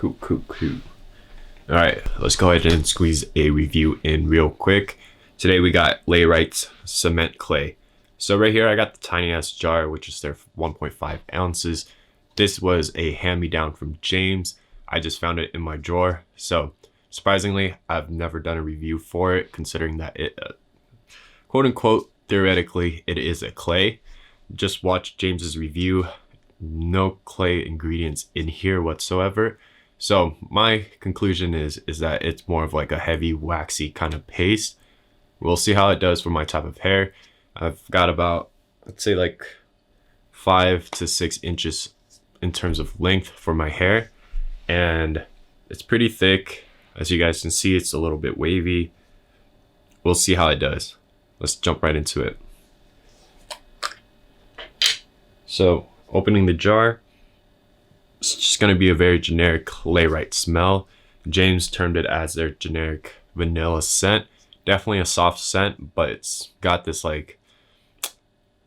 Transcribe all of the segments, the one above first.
Cool. All right, let's go ahead and squeeze a review in real quick. Today we got Layrite Cement Clay. So right here I got the tiny ass jar, which is their 1.5 ounces. This was a hand-me-down from James. I just found it in my drawer. So surprisingly, I've never done a review for it, considering that it, quote unquote, theoretically, it is a clay. Just watch James's review. No clay ingredients in here whatsoever. So my conclusion is that it's more of like a heavy waxy kind of paste. We'll see how it does for my type of hair. I've got about, let's say, like 5 to 6 inches in terms of length for my hair, and it's pretty thick. As you guys can see, it's a little bit wavy. We'll see how it does. Let's jump right into it. So opening the jar, it's just going to be a very generic Layrite smell. James termed it as their generic vanilla scent. Definitely a soft scent, but it's got this, like,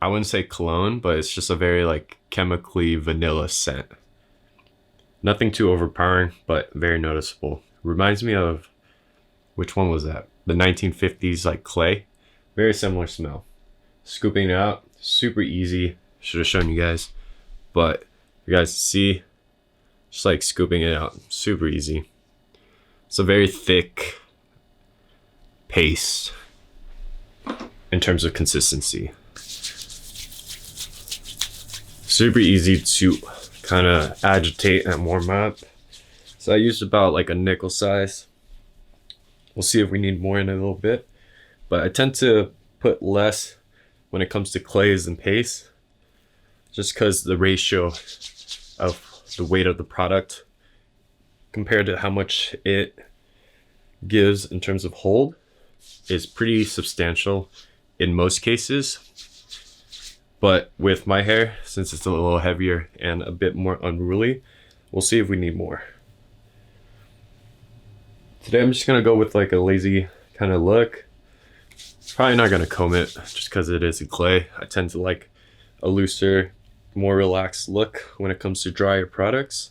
I wouldn't say cologne, but it's just a very like chemically vanilla scent. Nothing too overpowering, but very noticeable. Reminds me of, which one was that? The 1950s like clay. Very similar smell. Scooping it out, super easy. Should have shown you guys, but you guys see, just like scooping it out, super easy. It's a very thick paste in terms of consistency. Super easy to kind of agitate and warm up. So I used about like a nickel size. We'll see if we need more in a little bit, but I tend to put less when it comes to clays and paste, just because the ratio of the weight of the product compared to how much it gives in terms of hold is pretty substantial in most cases. But with my hair, since it's a little heavier and a bit more unruly, we'll see if we need more. Today I'm just gonna go with like a lazy kind of look. Probably not gonna comb it just because it is a clay. I tend to like a looser, more relaxed look when it comes to drier products,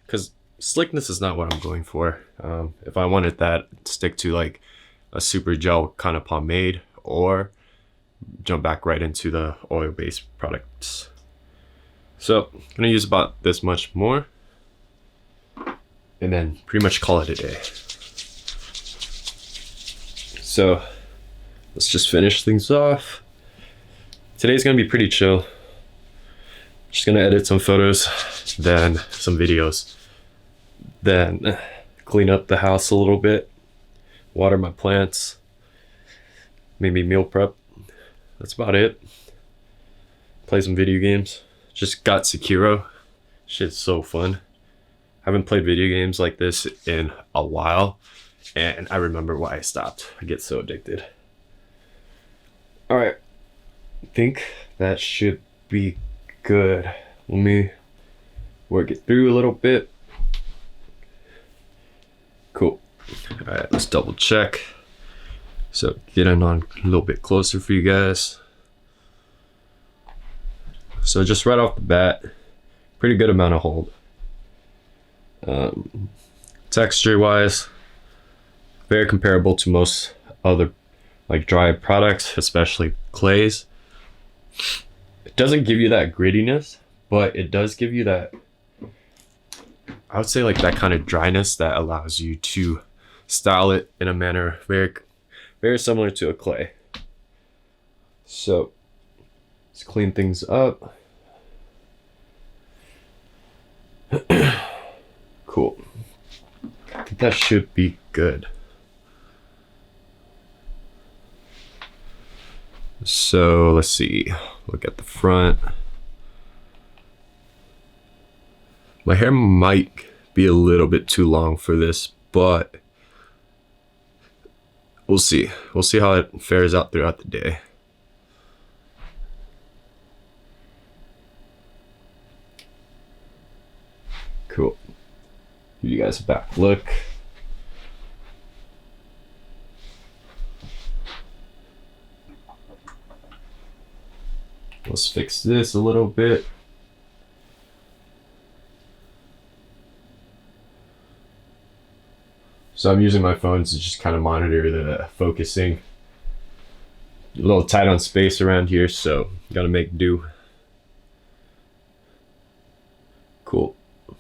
because slickness is not what I'm going for. If I wanted that, I'd stick to like a super gel kind of pomade, or jump back right into the oil-based products. So I'm gonna use about this much more, and then pretty much call it a day. So let's just finish things off. Today's gonna be pretty chill. Just gonna edit some photos, then some videos, then clean up the house a little bit, water my plants, maybe meal prep. That's about it. Play some video games. Just got Sekiro. Shit's so fun. Haven't played video games like this in a while, and I remember why I stopped. I get so addicted. Alright, I think that should be good. Let me work it through a little bit. Cool. Alright, let's double check. So getting on a little bit closer for you guys. So just right off the bat, pretty good amount of hold. Texture wise, very comparable to most other like dry products, especially clays. It doesn't give you that grittiness, but it does give you that, I would say, like that kind of dryness that allows you to style it in a manner very similar to a clay. So let's clean things up. Cool. I think that should be good. So let's see. Look at the front. My hair might be a little bit too long for this, but we'll see. We'll see how it fares out throughout the day. Cool. Give you guys a back look. Let's fix this a little bit. So I'm using my phone to just kind of monitor the focusing. A little tight on space around here, so gotta make do. Cool. I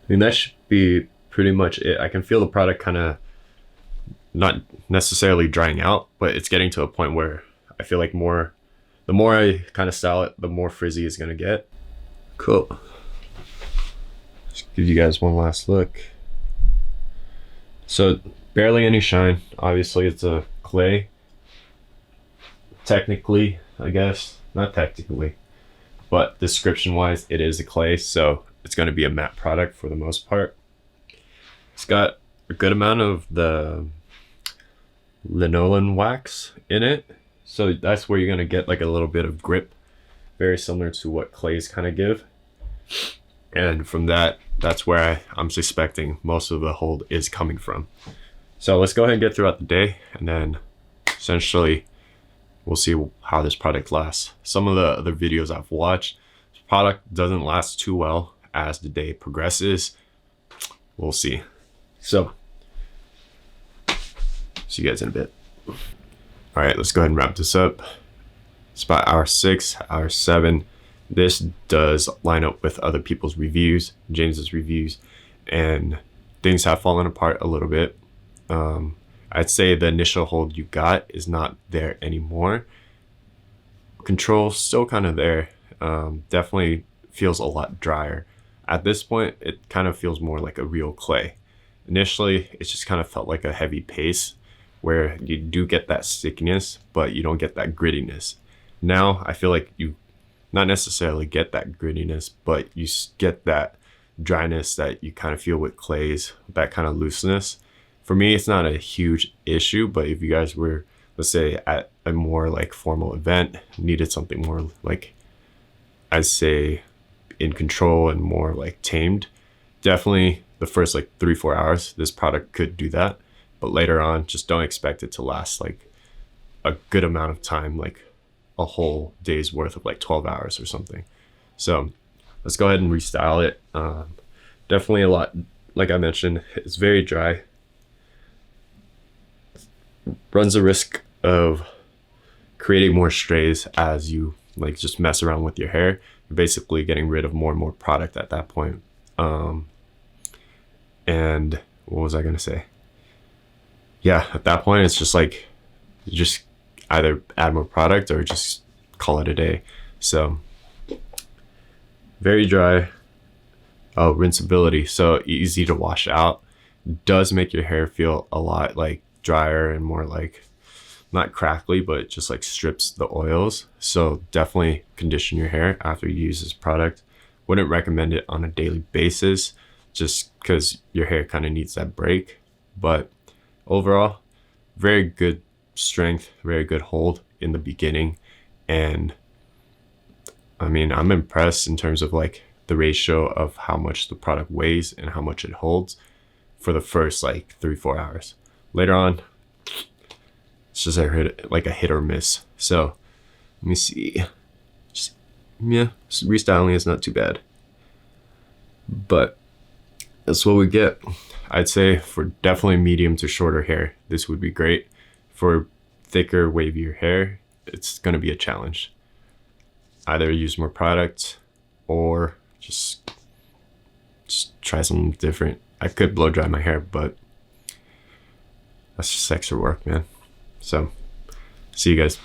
mean, that should be pretty much it. I can feel the product kind of not necessarily drying out, but it's getting to a point where I feel like the more I kind of style it, the more frizzy it's gonna get. Cool. Just give you guys one last look. So barely any shine. Obviously it's a clay. Technically, I guess, not technically, but description wise it is a clay, so it's going to be a matte product for the most part. It's got a good amount of the linoleum wax in it, so that's where you're going to get like a little bit of grip, very similar to what clays kind of give. And from that's where I'm suspecting most of the hold is coming from. So let's go ahead and get throughout the day, and then essentially we'll see how this product lasts. Some of the other videos I've watched, this product doesn't last too well as the day progresses. We'll see. So, see you guys in a bit. All right, let's go ahead and wrap this up. It's about hour 6, hour 7. This does line up with other people's reviews, James's reviews, and things have fallen apart a little bit. I'd say the initial hold you got is not there anymore. Control still kind of there. Definitely feels a lot drier. At this point, it kind of feels more like a real clay. Initially, it just kind of felt like a heavy paste where you do get that stickiness, but you don't get that grittiness. Now, I feel like you not necessarily get that grittiness, but you get that dryness that you kind of feel with clays, that kind of looseness. For me, it's not a huge issue, but if you guys were, let's say, at a more like formal event, needed something more like, I'd say, in control and more like tamed, definitely the first like 3-4 hours, this product could do that. But later on, just don't expect it to last like a good amount of time, like a whole day's worth of like 12 hours or something. So let's go ahead and restyle it. Definitely a lot, like I mentioned, it's very dry. Runs the risk of creating more strays as you like just mess around with your hair. You're basically getting rid of more and more product at that point. And what was I gonna say? Yeah, at that point it's just like you just either add more product or just call it a day. So very dry. Oh, rinsability, so easy to wash out. Does make your hair feel a lot like drier and more like not crackly, but just like strips the oils. So definitely condition your hair after you use this product. Wouldn't recommend it on a daily basis just because your hair kind of needs that break. But overall, very good strength, very good hold in the beginning. And I mean, I'm impressed in terms of like the ratio of how much the product weighs and how much it holds for the first like 3-4 hours. Later on, it's just like a hit or miss. So let me see. Yeah, restyling is not too bad, but that's what we get. I'd say for definitely medium to shorter hair, this would be great. For thicker, wavier hair, it's going to be a challenge. Either use more product or just try something different. I could blow dry my hair, but that's just extra work, man. So see you guys.